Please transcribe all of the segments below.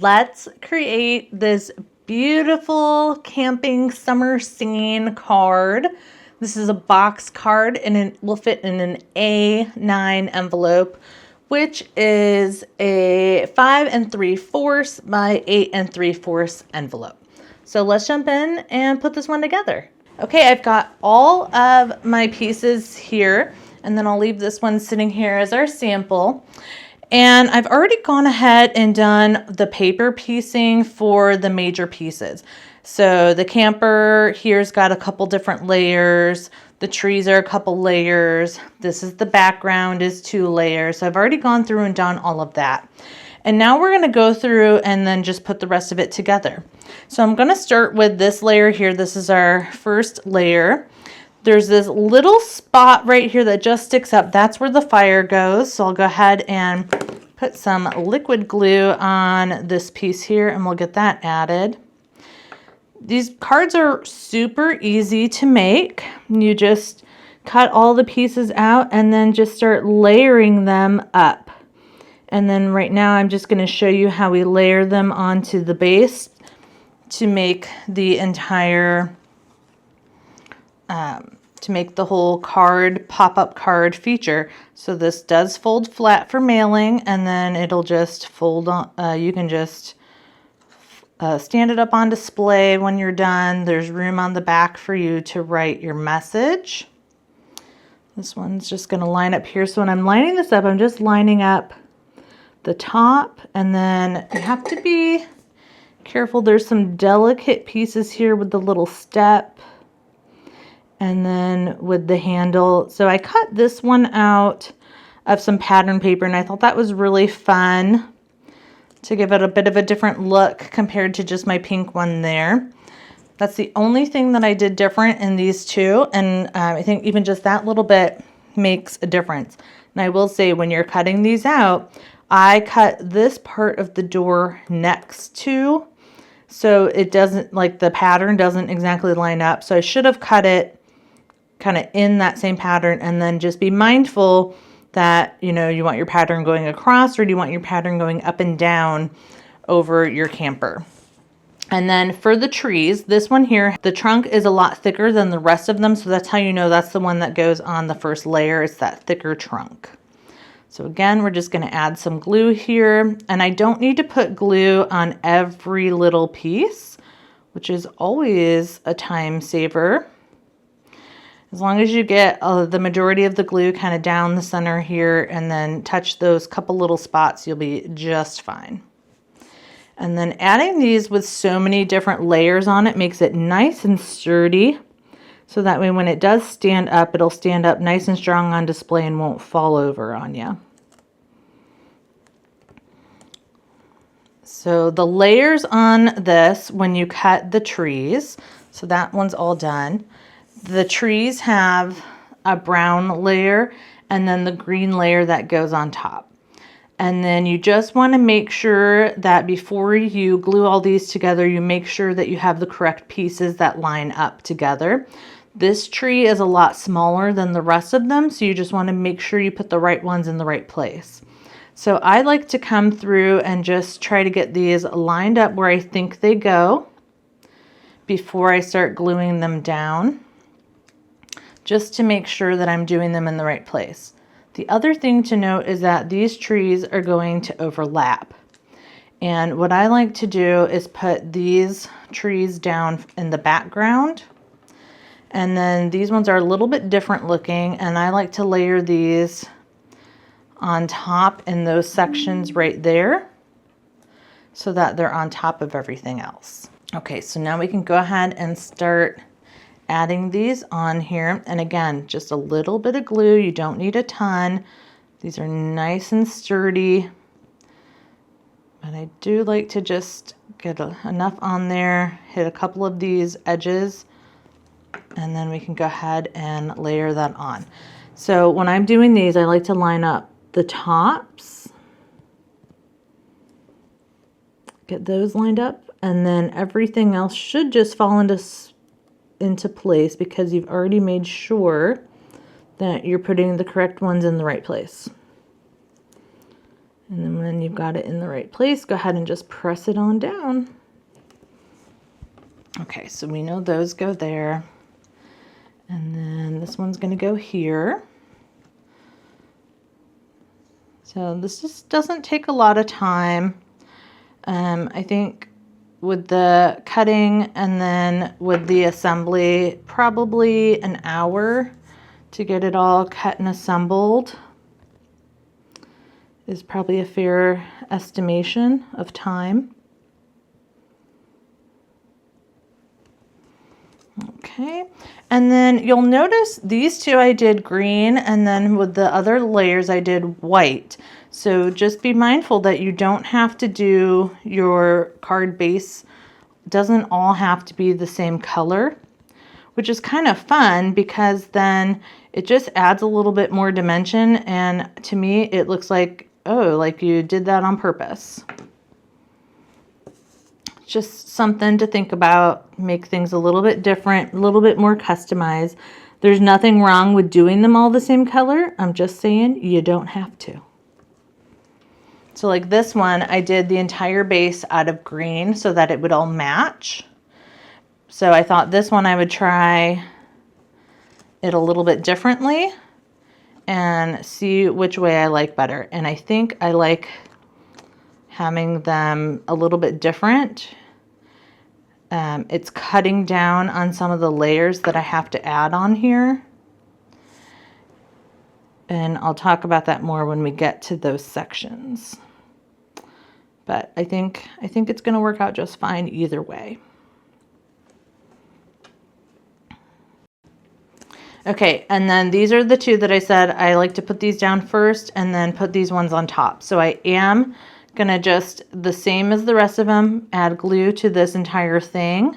let's create this beautiful camping summer scene card. This is a box card and it will fit in an A9 envelope, which is a 5 3/4 by 8 3/4 envelope. So let's jump in and put this one together. Okay, I've got all of my pieces here, and then I'll leave this one sitting here as our sample. And I've already gone ahead and done the paper piecing for the major pieces. So the camper here's got a couple different layers. The trees are a couple layers. This is the background is 2 layers. So I've already gone through and done all of that. And now we're going to go through and then just put the rest of it together. So I'm going to start with this layer here. This is our first layer. There's this little spot right here that just sticks up. That's where the fire goes. So I'll go ahead and put some liquid glue on this piece here and we'll get that added. These cards are super easy to make. You just cut all the pieces out and then just start layering them up. And then right now I'm just going to show you how we layer them onto the base to make the entire to make the whole card, pop-up card feature. So this does fold flat for mailing, and then it'll just fold on, you can just stand it up on display when you're done. There's room on the back for you to write your message. This one's just going to line up here. So when I'm lining this up, I'm just lining up the top, and then you have to be careful. There's some delicate pieces here with the little step. And then with the handle, so I cut this one out of some pattern paper and I thought that was really fun to give it a bit of a different look compared to just my pink one there. That's the only thing that I did different in these two, and I think even just that little bit makes a difference. And I will say when you're cutting these out, I cut this part of the door next to, so it doesn't, like the pattern doesn't exactly line up. So I should have cut it kind of in that same pattern, and then just be mindful that, you know, you want your pattern going across or do you want your pattern going up and down over your camper. And then for the trees, this one here, the trunk is a lot thicker than the rest of them. So that's how you know that's the one that goes on the first layer. It's that thicker trunk. So again, we're just going to add some glue here, and I don't need to put glue on every little piece, which is always a time saver. As long as you get the majority of the glue kind of down the center here and then touch those couple little spots, you'll be just fine. And then adding these with so many different layers on it makes it nice and sturdy. So that way when it does stand up, it'll stand up nice and strong on display and won't fall over on you. So the layers on this, when you cut the trees, so that one's all done. The trees have a brown layer and then the green layer that goes on top. And then you just want to make sure that before you glue all these together, you make sure that you have the correct pieces that line up together. This tree is a lot smaller than the rest of them, so you just want to make sure you put the right ones in the right place. So I like to come through and just try to get these lined up where I think they go before I start gluing them down, just to make sure that I'm doing them in the right place. The other thing to note is that these trees are going to overlap. And what I like to do is put these trees down in the background. And then these ones are a little bit different looking, and I like to layer these on top in those sections right there so that they're on top of everything else. Okay, so now we can go ahead and start adding these on here. And again, just a little bit of glue. You don't need a ton. These are nice and sturdy. But I do like to just get enough on there, hit a couple of these edges, and then we can go ahead and layer that on. So when I'm doing these, I like to line up the tops, get those lined up, and then everything else should just fall into place because you've already made sure that you're putting the correct ones in the right place. And then when you've got it in the right place, go ahead and just press it on down. Okay, so we know those go there. And then this one's going to go here. So this just doesn't take a lot of time. I think with the cutting and then with the assembly, probably an hour to get it all cut and assembled is probably a fair estimation of time. Okay, and then you'll notice these two I did green, and then with the other layers I did white. So just be mindful that you don't have to do your card base, doesn't all have to be the same color, which is kind of fun because then it just adds a little bit more dimension, and to me it looks like, oh, like you did that on purpose. Just something to think about, make things a little bit different, a little bit more customized. There's nothing wrong with doing them all the same color. I'm just saying you don't have to. So like this one, I did the entire base out of green so that it would all match. So I thought this one I would try it a little bit differently and see which way I like better. And I think I like having them a little bit different. It's cutting down on some of the layers that I have to add on here. And I'll talk about that more when we get to those sections. But I think it's going to work out just fine either way. Okay, and then these are the two that I said I like to put these down first and then put these ones on top. So I am gonna just, the same as the rest of them, add glue to this entire thing.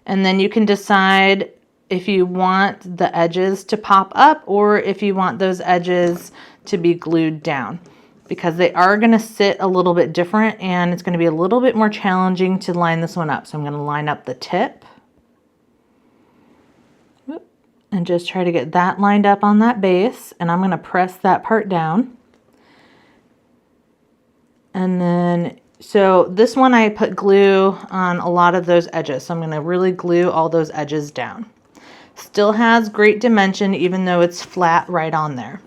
And then you can decide if you want the edges to pop up or if you want those edges to be glued down, because they are gonna sit a little bit different and it's gonna be a little bit more challenging to line this one up. So I'm gonna line up the tip and just try to get that lined up on that base, and I'm gonna press that part down. And then, so this one I put glue on a lot of those edges. So I'm gonna really glue all those edges down. Still has great dimension even though it's flat right on there.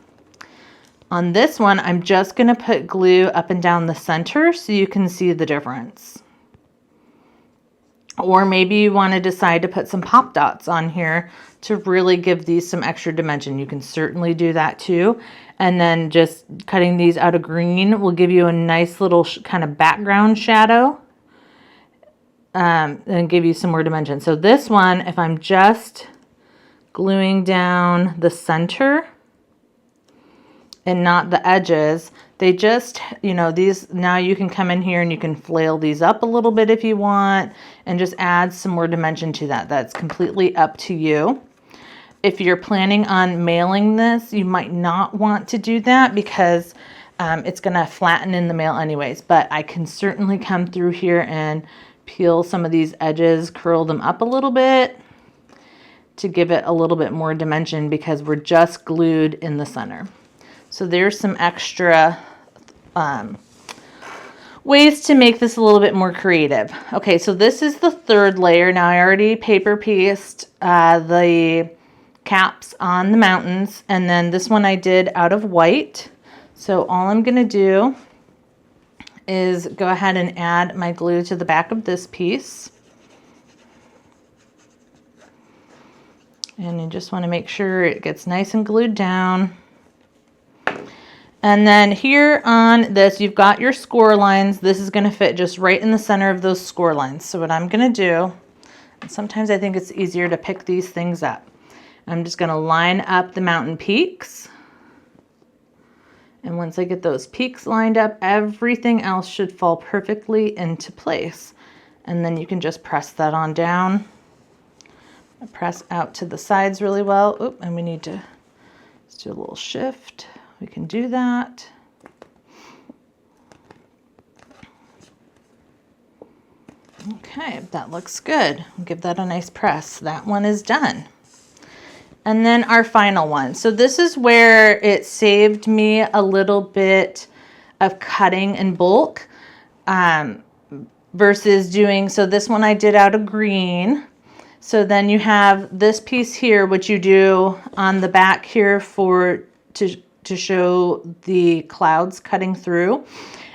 On this one, I'm just gonna put glue up and down the center so you can see the difference. Or maybe you wanna decide to put some pop dots on here to really give these some extra dimension. You can certainly do that too. And then just cutting these out of green will give you a nice little kind of background shadow and give you some more dimension. So this one, if I'm just gluing down the center and not the edges, they just, you know, these, now you can come in here and you can flail these up a little bit if you want and just add some more dimension to that. That's completely up to you. If you're planning on mailing this, you might not want to do that because it's going to flatten in the mail anyways. But I can certainly come through here and peel some of these edges, curl them up a little bit to give it a little bit more dimension because we're just glued in the center. So there's some extra ways to make this a little bit more creative. Okay, so this is the third layer. Now I already paper pieced the caps on the mountains, and then this one I did out of white. So all I'm gonna do is go ahead and add my glue to the back of this piece. And you just wanna make sure it gets nice and glued down. And then here on this, you've got your score lines. This is gonna fit just right in the center of those score lines. So what I'm gonna do, and sometimes I think it's easier to pick these things up. I'm just gonna line up the mountain peaks. And once I get those peaks lined up, everything else should fall perfectly into place. And then you can just press that on down. Press out to the sides really well. Oop, and we need to just do a little shift. We can do that. Okay, that looks good. Give that a nice press. That one is done. And then our final one. So this is where it saved me a little bit of cutting in bulk versus doing, so this one I did out of green. So then you have this piece here, which you do on the back here to show the clouds cutting through.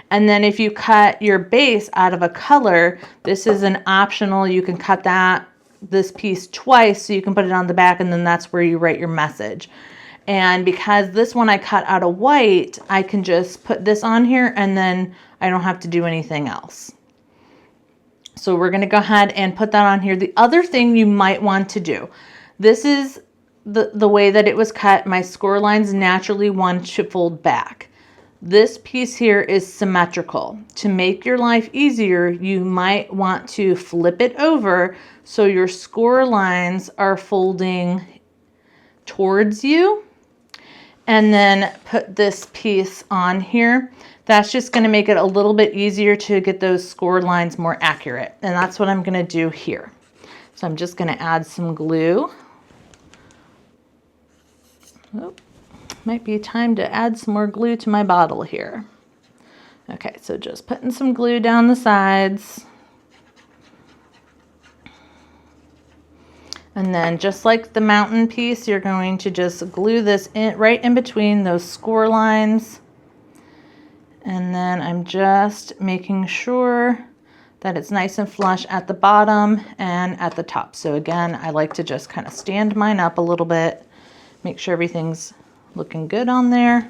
And then if you cut your base out of a color, this is an optional, you can cut this piece twice so you can put it on the back, and then that's where you write your message. And because this one I cut out of white, I can just put this on here and then I don't have to do anything else. So we're going to go ahead and put that on here. The other thing you might want to do, this is the way that it was cut. My score lines naturally want to fold back. This piece here is symmetrical. To make your life easier, you might want to flip it over so your score lines are folding towards you, and then put this piece on here. That's just going to make it a little bit easier to get those score lines more accurate. And that's what I'm going to do here. So I'm just going to add some glue. Oh, might be time to add some more glue to my bottle here. Okay, so just putting some glue down the sides. And then just like the mountain piece, you're going to just glue this right in between those score lines. And then I'm just making sure that it's nice and flush at the bottom and at the top. So again, I like to just kind of stand mine up a little bit, make sure everything's looking good on there.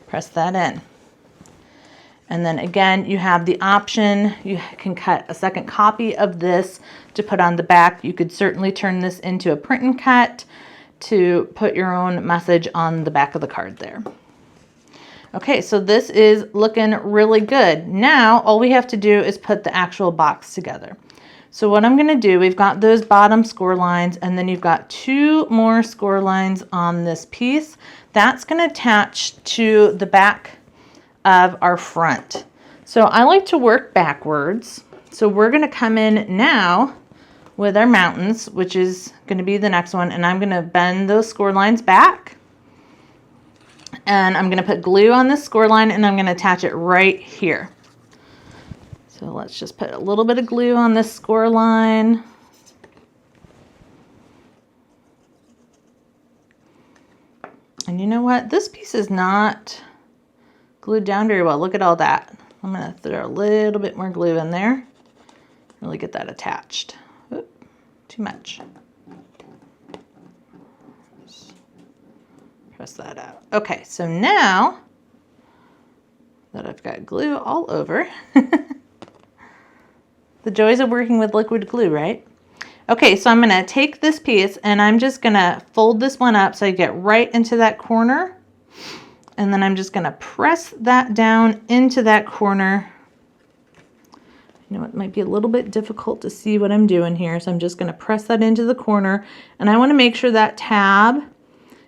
Press that in. And then again, you have the option, you can cut a second copy of this to put on the back. You could certainly turn this into a print and cut to put your own message on the back of the card there. Okay, so this is looking really good. Now, all we have to do is put the actual box together. So what I'm going to do, we've got those bottom score lines, and then you've got 2 more score lines on this piece. That's going to attach to the back of our front. So I like to work backwards. So we're going to come in now with our mountains, which is going to be the next one, and I'm going to bend those score lines back. And I'm going to put glue on this score line, and I'm going to attach it right here. So let's just put a little bit of glue on this score line. And you know what? This piece is not glued down very well. Look at all that. I'm going to throw a little bit more glue in there. Really get that attached. Oop, too much. Press that out. Okay, so now that I've got glue all over, the joys of working with liquid glue, right? Okay, so I'm going to take this piece and I'm just going to fold this one up so I get right into that corner. And then I'm just going to press that down into that corner. You know, it might be a little bit difficult to see what I'm doing here, so I'm just going to press that into the corner. And I want to make sure that tab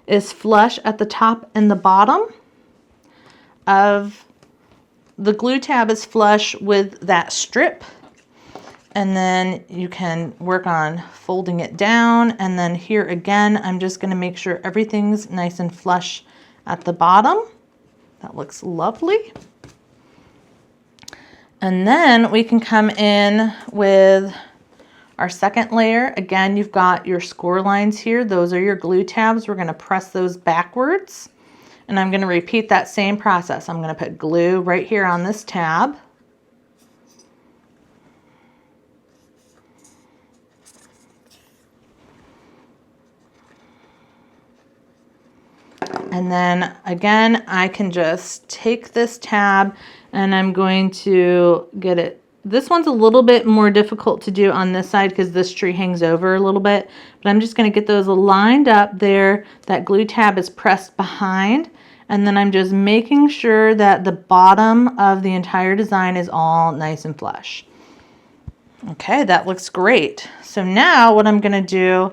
is flush at the top and the bottom of the glue tab is flush with that strip. And then you can work on folding it down. And then here again, I'm just going to make sure everything's nice and flush at the bottom. That looks lovely. And then we can come in with our second layer. Again, you've got your score lines here. Those are your glue tabs. We're going to press those backwards. And I'm going to repeat that same process. I'm going to put glue right here on this tab. And then again, I can just take this tab and I'm going to get it. This one's a little bit more difficult to do on this side because this tree hangs over a little bit, but I'm just going to get those lined up there. That glue tab is pressed behind, and then I'm just making sure that the bottom of the entire design is all nice and flush. Okay, that looks great. So now what I'm going to do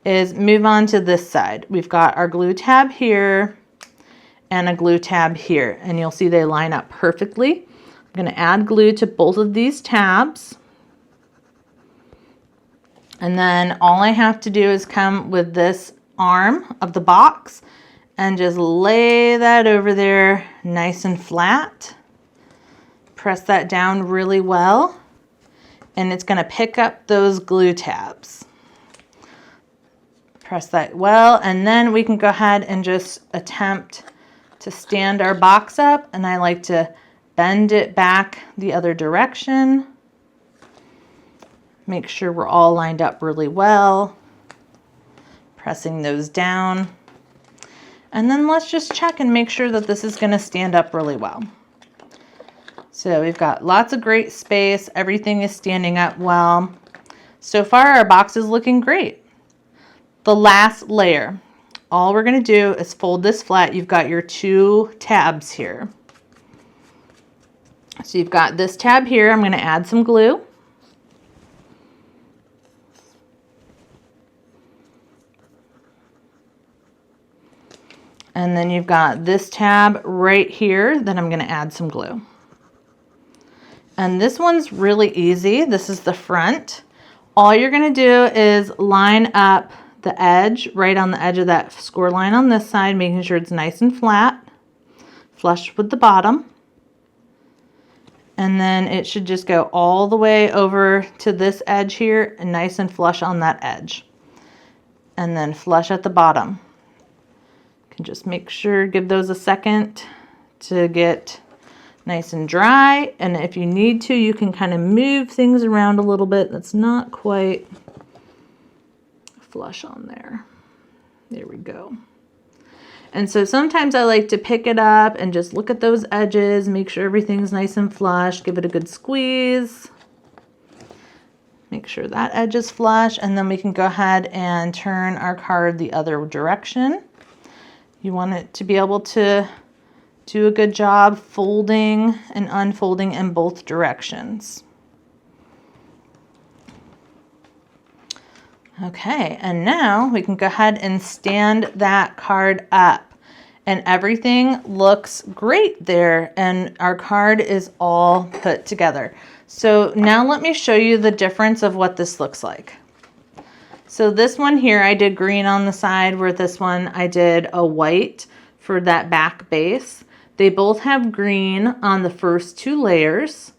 is move on to this side. We've got our glue tab here and a glue tab here, and you'll see they line up perfectly. I'm going to add glue to both of these tabs, and then all I have to do is come with this arm of the box and just lay that over there nice and flat. Press that down really well, and it's going to pick up those glue tabs. Press that well, and then we can go ahead and just attempt to stand our box up, and I like to bend it back the other direction. Make sure we're all lined up really well. Pressing those down. And then let's just check and make sure that this is going to stand up really well. So we've got lots of great space. Everything is standing up well. So far our box is looking great. The last layer. All we're going to do is fold this flat. You've got your 2 tabs here. So you've got this tab here. I'm going to add some glue. And then you've got this tab right here that I'm going to add some glue. And this one's really easy. This is the front. All you're going to do is line up the edge right on the edge of that score line on this side, making sure it's nice and flat, flush with the bottom. And then it should just go all the way over to this edge here and nice and flush on that edge. And then flush at the bottom. You can just make sure, give those a second to get nice and dry. And if you need to, you can kind of move things around a little bit. That's not quite flush on there. There we go. And so sometimes I like to pick it up and just look at those edges, make sure everything's nice and flush, give it a good squeeze. Make sure that edge is flush, and then we can go ahead and turn our card the other direction. You want it to be able to do a good job folding and unfolding in both directions. Okay, and now we can go ahead and stand that card up, and everything looks great there, and our card is all put together. So now let me show you the difference of what this looks like. So this one here, I did green on the side, where this one I did a white for that back base. They both have green on the first 2 layers,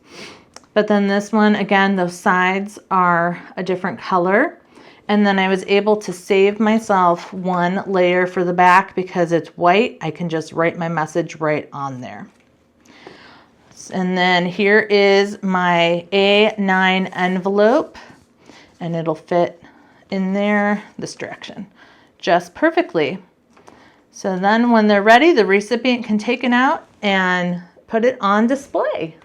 but then this one, again, those sides are a different color. And then I was able to save myself 1 layer for the back because it's white. I can just write my message right on there. And then here is my A9 envelope, and it'll fit in there this direction just perfectly. So then when they're ready, the recipient can take it out and put it on display.